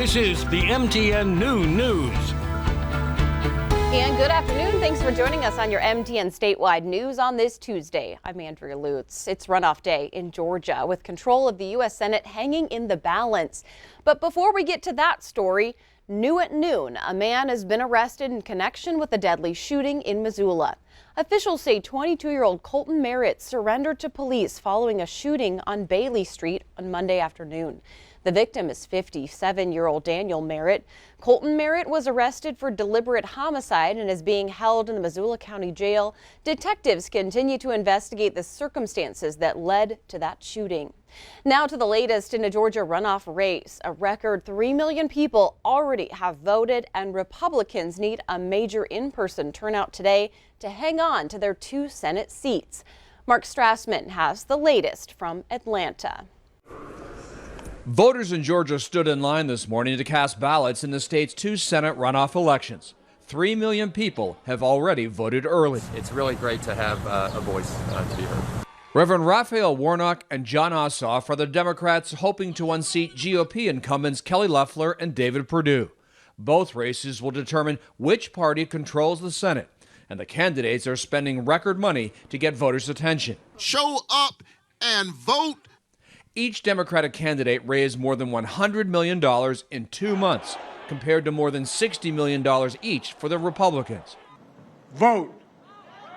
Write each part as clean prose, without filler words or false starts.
This is the MTN News. And good afternoon. Thanks for joining us on your MTN statewide news on this Tuesday. I'm Andrea Lutz. It's runoff day in Georgia with control of the U.S. Senate hanging in the balance. But before we get to that story, new at noon, a man has been arrested in connection with a deadly shooting in Missoula. Officials say 22-year-old Colton Merritt surrendered to police following a shooting on Bailey Street on Monday afternoon. The victim is 57-year-old Daniel Merritt. Colton Merritt was arrested for deliberate homicide and is being held in the Missoula County Jail. Detectives continue to investigate the circumstances that led to that shooting. Now to the latest in a Georgia runoff race. A record 3 million people already have voted, and Republicans need a major in-person turnout today to hang on to their 2 Senate seats. Mark Strassman has the latest from Atlanta. Voters in Georgia stood in line this morning to cast ballots in the state's 2 Senate runoff elections. 3 million people have already voted early. It's really great to have a voice to be heard. Reverend Raphael Warnock and John Ossoff are the Democrats hoping to unseat GOP incumbents Kelly Loeffler and David Perdue. Both races will determine which party controls the Senate, and the candidates are spending record money to get voters' attention. Show up and vote. Each Democratic candidate raised more than $100 million in 2 months, compared to more than $60 million each for the Republicans. Vote.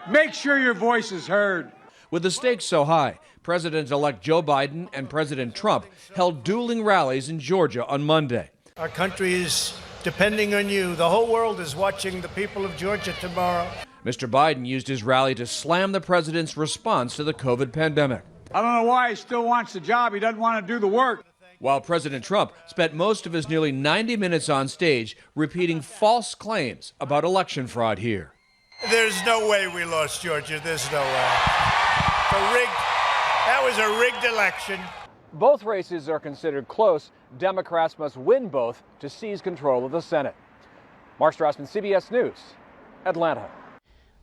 Make sure your voice is heard. With the stakes so high, President-elect Joe Biden and President Trump held dueling rallies in Georgia on Monday. Our country is depending on you. The whole world is watching the people of Georgia tomorrow. Mr. Biden used his rally to slam the president's response to the COVID pandemic. I don't know why he still wants the job. He doesn't want to do the work. While President Trump spent most of his nearly 90 minutes on stage repeating false claims about election fraud here. There's no way we lost Georgia. There's no way. That was a rigged election. Both races are considered close. Democrats must win both to seize control of the Senate. Mark Strassman, CBS News, Atlanta.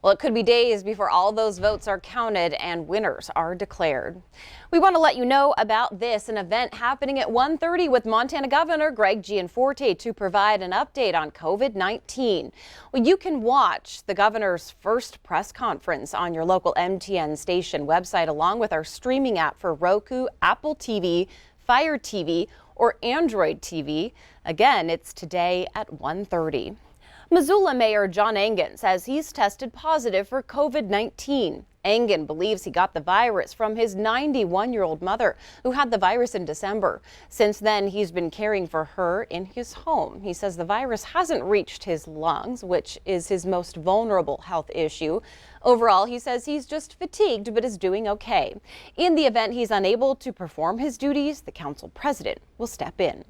Well, it could be days before all those votes are counted and winners are declared. We want to let you know about this, an event happening at 1:30 with Montana Governor Greg Gianforte to provide an update on COVID-19. Well, you can watch the governor's first press conference on your local MTN station website, along with our streaming app for Roku, Apple TV, Fire TV, or Android TV. Again, it's today at 1:30. Missoula Mayor John Engen says he's tested positive for COVID-19. Engen believes he got the virus from his 91-year-old mother, who had the virus in December. Since then, he's been caring for her in his home. He says the virus hasn't reached his lungs, which is his most vulnerable health issue. Overall, he says he's just fatigued but is doing okay. In the event he's unable to perform his duties, the council president will step in.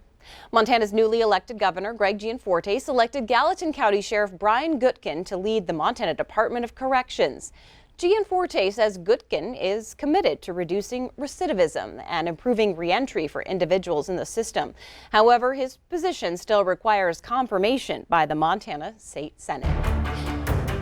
Montana's newly elected governor, Greg Gianforte, selected Gallatin County Sheriff Brian Gutkin to lead the Montana Department of Corrections. Gianforte says Gutkin is committed to reducing recidivism and improving reentry for individuals in the system. However, his position still requires confirmation by the Montana State Senate.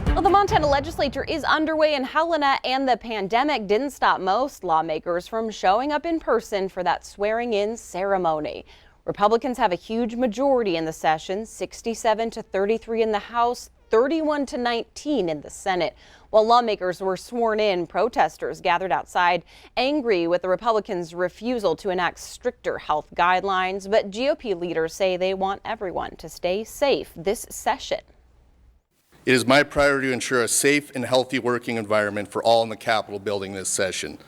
Well, the Montana legislature is underway in Helena, and the pandemic didn't stop most lawmakers from showing up in person for that swearing-in ceremony. Republicans have a huge majority in the session, 67 to 33 in the House, 31 to 19 in the Senate. While lawmakers were sworn in, protesters gathered outside, angry with the Republicans' refusal to enact stricter health guidelines. But GOP leaders say they want everyone to stay safe this session. It is my priority to ensure a safe and healthy working environment for all in the Capitol building this session.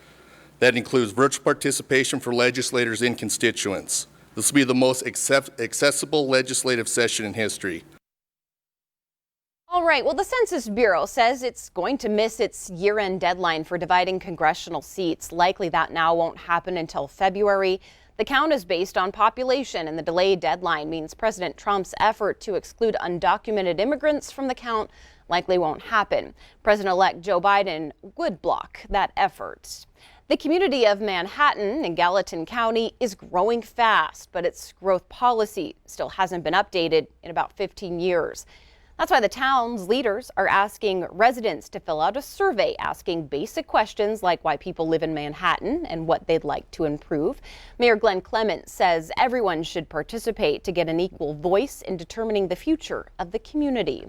That includes virtual participation for legislators and constituents. This will be the most accessible legislative session in history. All right, well, the Census Bureau says it's going to miss its year-end deadline for dividing congressional seats. Likely that now won't happen until February. The count is based on population, and the delayed deadline means President Trump's effort to exclude undocumented immigrants from the count likely won't happen. President-elect Joe Biden would block that effort. The community of Manhattan in Gallatin County is growing fast, but its growth policy still hasn't been updated in about 15 years. That's why the town's leaders are asking residents to fill out a survey asking basic questions like why people live in Manhattan and what they'd like to improve. Mayor Glenn Clements says everyone should participate to get an equal voice in determining the future of the community.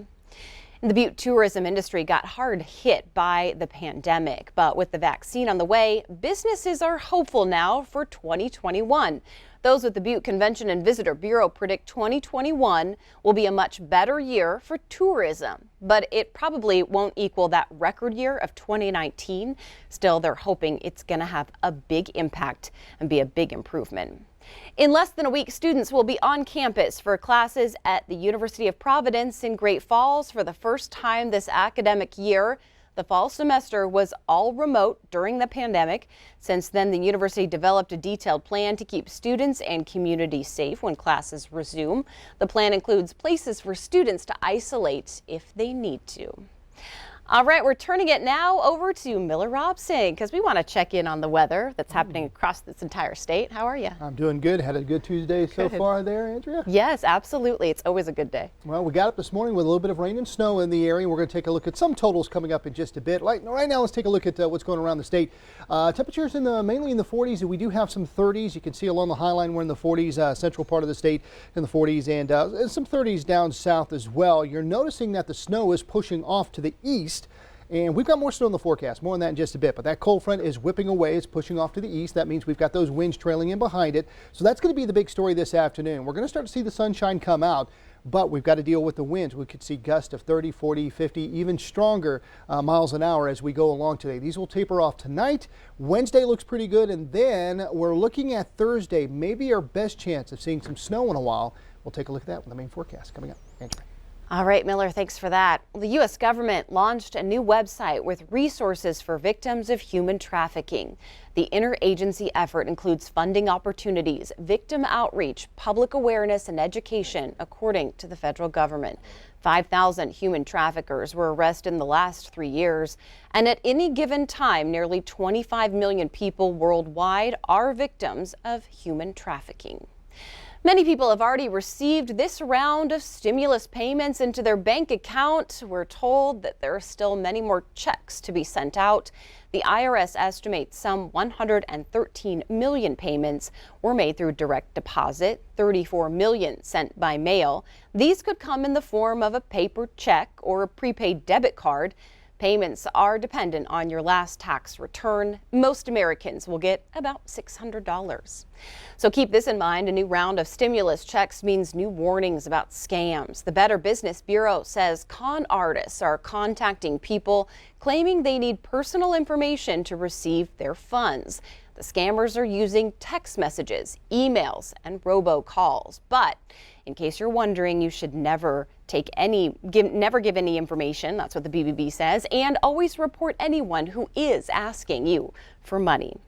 The Butte tourism industry got hard hit by the pandemic, but with the vaccine on the way, businesses are hopeful now for 2021. Those with the Butte Convention and Visitor Bureau predict 2021 will be a much better year for tourism, but it probably won't equal that record year of 2019. Still, they're hoping it's going to have a big impact and be a big improvement. In less than a week, students will be on campus for classes at the University of Providence in Great Falls for the first time this academic year. The fall semester was all remote during the pandemic. Since then, the university developed a detailed plan to keep students and community safe when classes resume. The plan includes places for students to isolate if they need to. All right, we're turning it now over to Miller Robson because we want to check in on the weather that's happening across this entire state. How are you? I'm doing good. Had a good Tuesday so far there, Andrea? Yes, absolutely. It's always a good day. Well, we got up this morning with a little bit of rain and snow in the area. We're going to take a look at some totals coming up in just a bit. Right now, let's take a look at what's going around the state. Temperatures mainly in the 40s, and we do have some 30s. You can see along the High Line we're in the 40s, central part of the state in the 40s, and some 30s down south as well. You're noticing that the snow is pushing off to the east. And we've got more snow in the forecast, more on that in just a bit. But that cold front is whipping away. It's pushing off to the east. That means we've got those winds trailing in behind it. So that's going to be the big story this afternoon. We're going to start to see the sunshine come out, but we've got to deal with the winds. We could see gusts of 30, 40, 50, even stronger miles an hour as we go along today. These will taper off tonight. Wednesday looks pretty good. And then we're looking at Thursday, maybe our best chance of seeing some snow in a while. We'll take a look at that with the main forecast coming up. Andrew. All right, Miller, thanks for that. The U.S. government launched a new website with resources for victims of human trafficking. The interagency effort includes funding opportunities, victim outreach, public awareness, and education, according to the federal government. 5,000 human traffickers were arrested in the last 3 years, and at any given time, nearly 25 million people worldwide are victims of human trafficking. Many people have already received this round of stimulus payments into their bank account. We're told that there are still many more checks to be sent out. The IRS estimates some 113 million payments were made through direct deposit, 34 million sent by mail. These could come in the form of a paper check or a prepaid debit card. Payments are dependent on your last tax return. Most Americans will get about $600. So keep this in mind. A new round of stimulus checks means new warnings about scams. The Better Business Bureau says con artists are contacting people claiming they need personal information to receive their funds. The scammers are using text messages, emails, and robocalls. But in case you're wondering, you should never give any information. That's what the BBB says, and always report anyone who is asking you for money.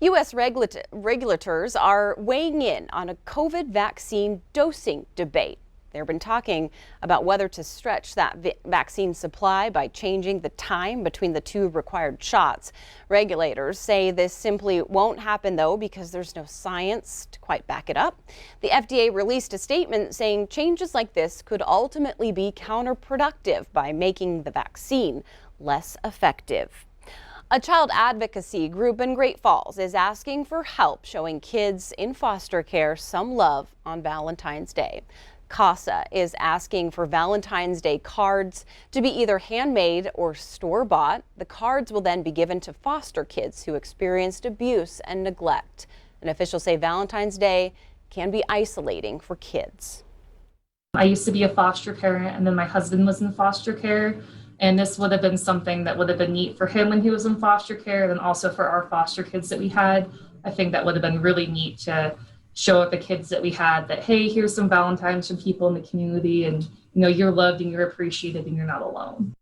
U.S. regulators are weighing in on a COVID vaccine dosing debate. They've been talking about whether to stretch that vaccine supply by changing the time between the two required shots. Regulators say this simply won't happen, though, because there's no science to quite back it up. The FDA released a statement saying changes like this could ultimately be counterproductive by making the vaccine less effective. A child advocacy group in Great Falls is asking for help showing kids in foster care some love on Valentine's Day. CASA is asking for Valentine's Day cards to be either handmade or store-bought. The cards will then be given to foster kids who experienced abuse and neglect. And officials say Valentine's Day can be isolating for kids. I used to be a foster parent, and then my husband was in foster care. And this would have been something that would have been neat for him when he was in foster care, and also for our foster kids that we had. I think that would have been really neat to show the kids that we had that, hey, here's some Valentines from people in the community, and you're loved and you're appreciated and you're not alone.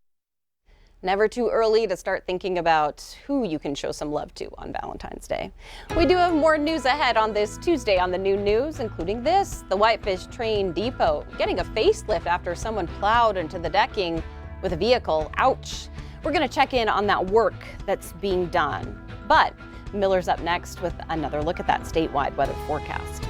Never too early to start thinking about who you can show some love to on Valentine's Day. We do have more news ahead on this Tuesday on the New News, including this: the Whitefish Train Depot getting a facelift after someone plowed into the decking with a vehicle. Ouch. We're going to check in on that work that's being done. But Miller's up next with another look at that statewide weather forecast.